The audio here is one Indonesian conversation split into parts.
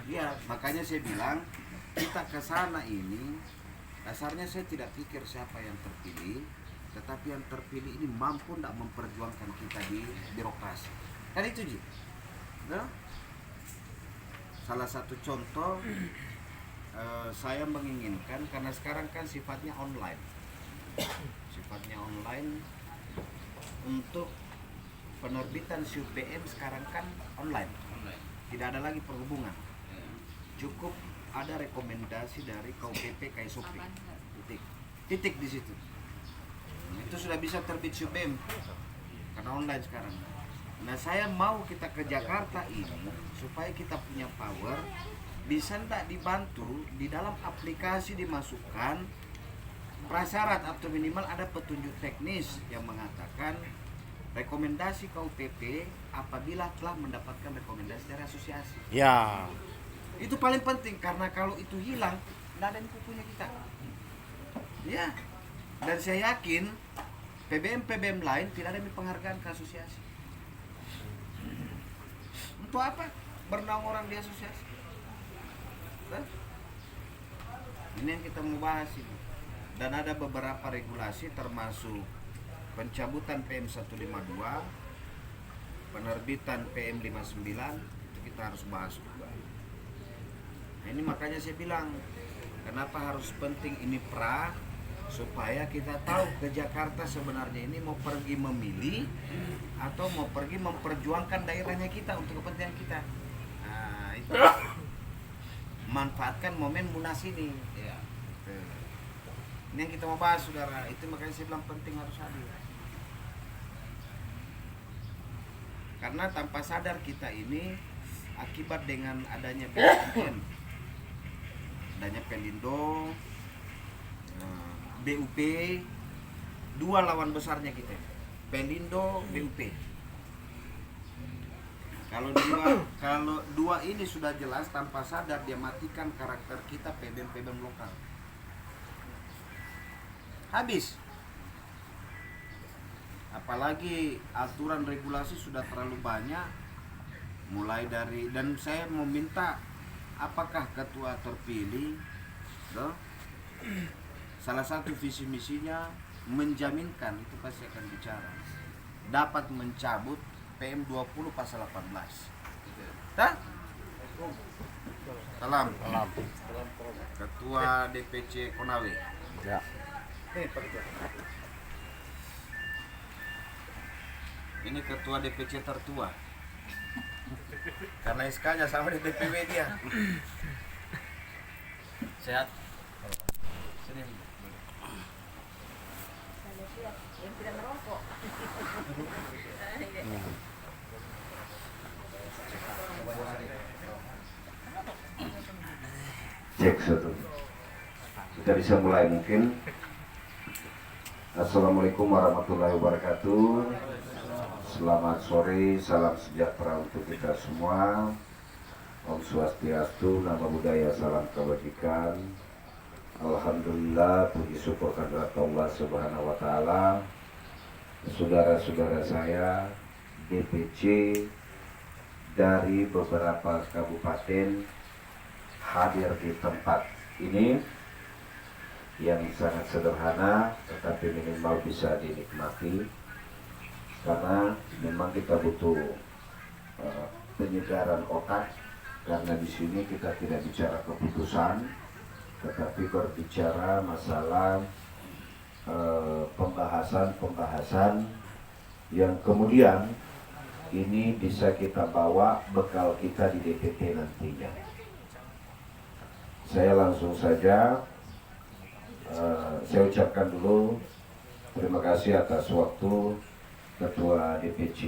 Iya, makanya saya bilang kita ke sana ini dasarnya saya tidak pikir siapa yang terpilih, tetapi yang terpilih ini mampu tidak memperjuangkan kita di birokrasi. Kan itu Ji. Nah, salah satu contoh saya menginginkan karena sekarang kan sifatnya online. Sifatnya online untuk penerbitan SUPM sekarang kan online. Tidak ada lagi perhubungan. Cukup ada rekomendasi dari KUPP KSOP. Titik di situ. Itu sudah bisa terbit SUPM karena online sekarang. Nah, saya mau kita ke Jakarta ini supaya kita punya power, bisa tidak dibantu di dalam aplikasi dimasukkan prasyarat atau minimal ada petunjuk teknis yang mengatakan rekomendasi KUPP apabila telah mendapatkan rekomendasi dari asosiasi. Ya. Itu paling penting karena kalau itu hilang, tidak ada di kupunya kita. Ya. Dan saya yakin PBM lain tidak ada penghargaan ke asosiasi. Untuk apa? Bernaung orang di asosiasi. Nah, ini yang kita mau bahas ini. Dan ada beberapa regulasi termasuk pencabutan PM 152, penerbitan PM 59, itu kita harus bahas juga. Nah, ini makanya saya bilang, kenapa harus penting ini pra, supaya kita tahu ke Jakarta sebenarnya ini mau pergi memilih atau mau pergi memperjuangkan daerahnya kita untuk kepentingan kita. Nah, itu manfaatkan momen Munas ini. Ya. Ini yang kita mau bahas, saudara. Itu makanya saya bilang penting harus hadir. Karena tanpa sadar kita ini akibat dengan adanya BUMN, adanya Pelindo, BUP, dua lawan besarnya kita, Pelindo, BUP. Kalau dua ini sudah jelas tanpa sadar dia matikan karakter kita PBM lokal. Habis. Apalagi aturan regulasi sudah terlalu banyak, mulai dari, dan saya meminta apakah ketua terpilih salah satu visi misinya menjaminkan, itu pasti akan bicara, dapat mencabut PM 20 pasal 18. Dah? Salam. Ketua DPC Konawe. Ya. Ini ketua DPC tertua. Karena SK-nya sama di DPW dia. Sehat. Sini. Yang tidak merokok. Cek satu. Kita bisa mulai mungkin. Assalamualaikum warahmatullahi wabarakatuh. Selamat sore, salam sejahtera untuk kita semua. Om Swastiastu, Nama Budaya, salam kebajikan. Alhamdulillah, puji syukur kehadirat Allah Subhanahu wa taala. Saudara-saudara saya DPC dari beberapa kabupaten hadir di tempat ini yang sangat sederhana tetapi minimal bisa dinikmati, karena memang kita butuh penyegaran otak, karena di sini kita tidak bicara keputusan tetapi berbicara masalah pembahasan yang kemudian ini bisa kita bawa bekal kita di DPT nantinya. Saya langsung saja saya ucapkan dulu terima kasih atas waktu Ketua DPC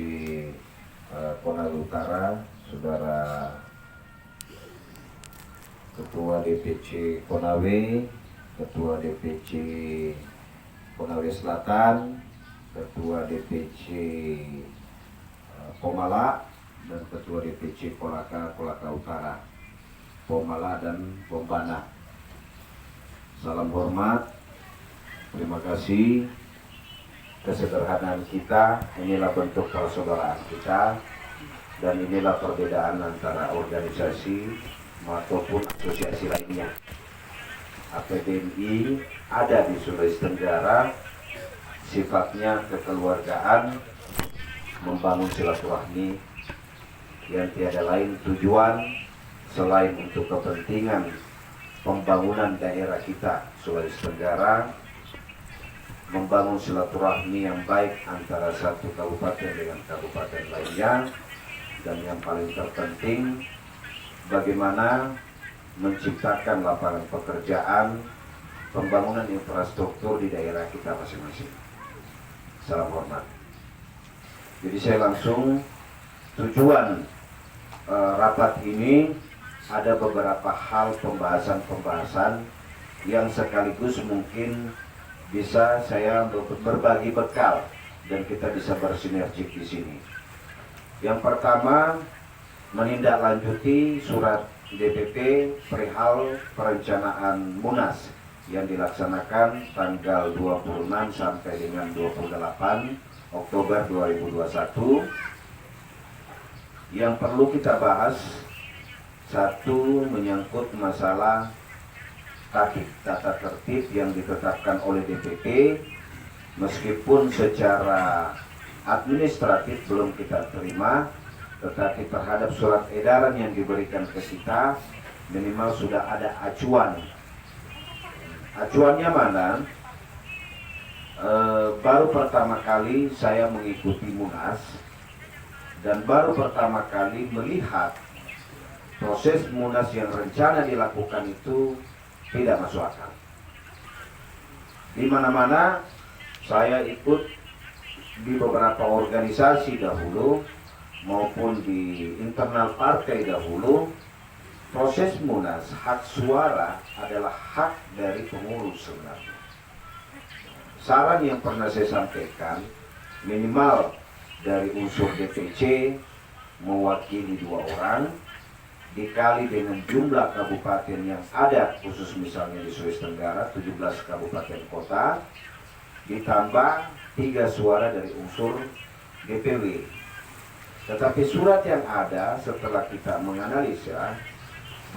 Konawe Utara, Saudara Ketua DPC Konawe, Ketua DPC Konawe Selatan, Ketua DPC Pomala, dan Ketua DPC Kolaka Utara, Pomala dan Pombana. Salam hormat, terima kasih. Kesederhanaan kita inilah bentuk persaudaraan kita. dan inilah perbedaan antara organisasi maupun asosiasi lainnya. APBNI ada di Sulawesi Tenggara, sifatnya kekeluargaan, membangun silaturahmi yang tiada lain tujuan selain untuk kepentingan pembangunan daerah kita Sulawesi Tenggara, membangun silaturahmi yang baik antara satu kabupaten dengan kabupaten lainnya, dan yang paling terpenting bagaimana menciptakan lapangan pekerjaan, pembangunan infrastruktur di daerah kita masing-masing. Salam hormat. Jadi saya langsung tujuan rapat ini ada beberapa hal pembahasan-pembahasan yang sekaligus mungkin bisa saya berbagi bekal dan kita bisa bersinergi di sini. Yang pertama, menindaklanjuti surat DPP perihal perencanaan Munas yang dilaksanakan tanggal 26 sampai dengan 28 Oktober 2021. Yang perlu kita bahas, satu, menyangkut masalah tata tertib yang ditetapkan oleh DPP, meskipun secara administratif belum kita terima, tetapi terhadap surat edaran yang diberikan ke kita minimal sudah ada acuan. Acuannya mana? Baru pertama kali saya mengikuti Munas dan baru pertama kali melihat proses Munas yang rencana dilakukan itu tidak masuk akal. Di mana-mana saya ikut di beberapa organisasi dahulu maupun di internal partai dahulu, proses Munas, hak suara adalah hak dari pengurus sebenarnya. Saran yang pernah saya sampaikan, minimal dari unsur DPC mewakili 2 orang, dikali dengan jumlah kabupaten yang ada, khusus misalnya di Sulawesi Tenggara 17 kabupaten kota, ditambah 3 suara dari unsur DPW. Tetapi surat yang ada setelah kita menganalisa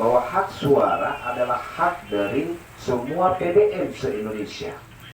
bahwa hak suara adalah hak dari semua PBM se-Indonesia.